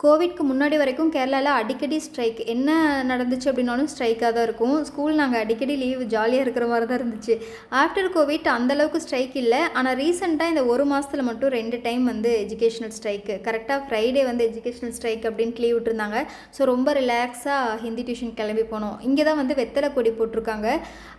கோவிட்க்கு முன்னாடி வரைக்கும் கேரளாவில் அடிக்கடி ஸ்ட்ரைக் என்ன நடந்துச்சு அப்படின்னாலும் ஸ்ட்ரைக்காக தான் இருக்கும். ஸ்கூல் நாங்கள் அடிக்கடி லீவு ஜாலியாக இருக்கிற மாதிரி தான் இருந்துச்சு. ஆஃப்டர் கோவிட் அந்தளவுக்கு ஸ்ட்ரைக் இல்லை. ஆனால் ரீசெண்டாக இந்த ஒரு மாதத்தில் மட்டும் 2 டைம் வந்து எஜுகேஷ்னல் ஸ்ட்ரைக்கு. கரெக்டாக ஃப்ரைடே வந்து எஜுகேஷ்னல் ஸ்ட்ரைக் அப்படின்ட்டு லீவ் விட்டுருந்தாங்க. ஸோ ரொம்ப ரிலாக்ஸாக ஹிந்தி டியூஷன் கிளம்பி போனோம். இங்கே தான் வந்து வெத்தலை கொடி போட்டிருக்காங்க.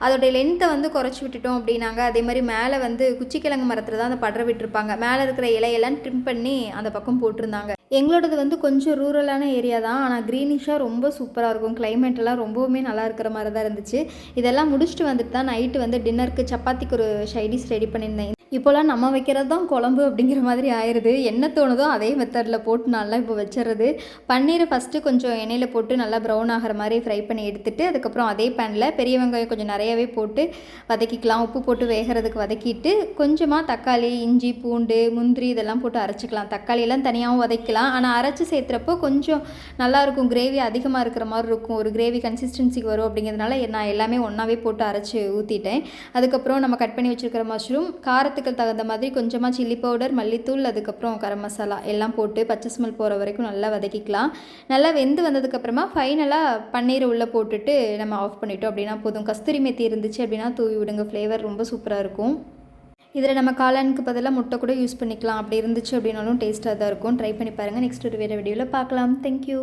அதோடைய லென்த்தை வந்து குறைச்சி விட்டுட்டோம் அப்படின்னாங்க. அதே மாதிரி மேலே வந்து குச்சிக்கிழங்கு மரத்தில் தான் அந்த படர விட்டுருப்பாங்க. மேலே இருக்கிற இலையெல்லாம் ட்ரிம் பண்ணி அந்த பக்கம் போட்டிருந்தாங்க. எங்களோடது வந்து கொஞ்சம் ரூரலான ஏரியா தான். ஆனால் க்ரீனிஷாக ரொம்ப சூப்பராக இருக்கும். கிளைமேட்டெல்லாம் ரொம்பவுமே நல்லா இருக்கிற மாதிரி தான் இருந்துச்சு. இதெல்லாம் முடிச்சுட்டு வந்துட்டு தான் நைட்டு வந்து டின்னருக்கு சப்பாத்திக்கு ஒரு சைடிஷ் ரெடி பண்ணியிருந்தேன். இப்போலாம் நம்ம வைக்கிறது தான் குழம்பு அப்படிங்கிற மாதிரி ஆயிடுது. என்ன தோணுதோ அதே மெத்தடில் போட்டு நல்லா இப்போ வச்சிடுறது. பன்னீரை ஃபஸ்ட்டு கொஞ்சம் எண்ணெயில் போட்டு நல்லா ப்ரௌன் ஆகிற மாதிரி ஃப்ரை பண்ணி எடுத்துகிட்டு அதுக்கப்புறம் அதே பேனில் பெரிய வெங்காயம் கொஞ்சம் நிறையவே போட்டு வதக்கிக்கலாம். உப்பு போட்டு வேகிறதுக்கு வதக்கிட்டு கொஞ்சமாக தக்காளி, இஞ்சி, பூண்டு, முந்திரி இதெல்லாம் போட்டு அரைச்சிக்கலாம். தக்காளியெல்லாம் தனியாகவும் வதக்கலாம். ஆனால் அரைச்சி சேர்த்துறப்போ கொஞ்சம் நல்லாயிருக்கும். கிரேவி அதிகமாக இருக்கிற மாதிரி இருக்கும். ஒரு கிரேவி கன்சிஸ்டன்சிக்கு வரும் அப்படிங்கிறதுனால நான் எல்லாமே ஒன்றாவே போட்டு அரைச்சி ஊற்றிட்டேன். அதுக்கப்புறம் நம்ம கட் பண்ணி வச்சுருக்கிற மஷ்ரூம், காரத்துக்கு தகுந்த மாதிரி கொஞ்சமாக சில்லி பவுடர், மல்லித்தூள், அதுக்கப்புறம் கரம் மசாலா எல்லாம் போட்டு பச்சை ஸ்மெல் போகிற வரைக்கும் நல்லா வதக்கிக்கலாம். நல்லா வெந்து வந்ததுக்கப்புறமா ஃபைனலாக பன்னீரை உள்ளே போட்டுட்டு நம்ம ஆஃப் பண்ணிட்டோம் அப்படின்னா போதும். கஸ்தூரி மெத்தி இருந்துச்சு அப்படின்னா தூவி விடுங்க. ஃப்ளேவர் ரொம்ப சூப்பராக இருக்கும். இதில் நம்ம காளானுக்கு பதிலாக முட்டை கூட யூஸ் பண்ணிக்கலாம். அப்படி இருந்துச்சு அப்படின்னாலும் டேஸ்ட்டாக தான் இருக்கும். ட்ரை பண்ணி பாருங்கள். நெக்ஸ்ட் ஒரு வேறு வீடியோவில் பார்க்கலாம். தேங்க்யூ.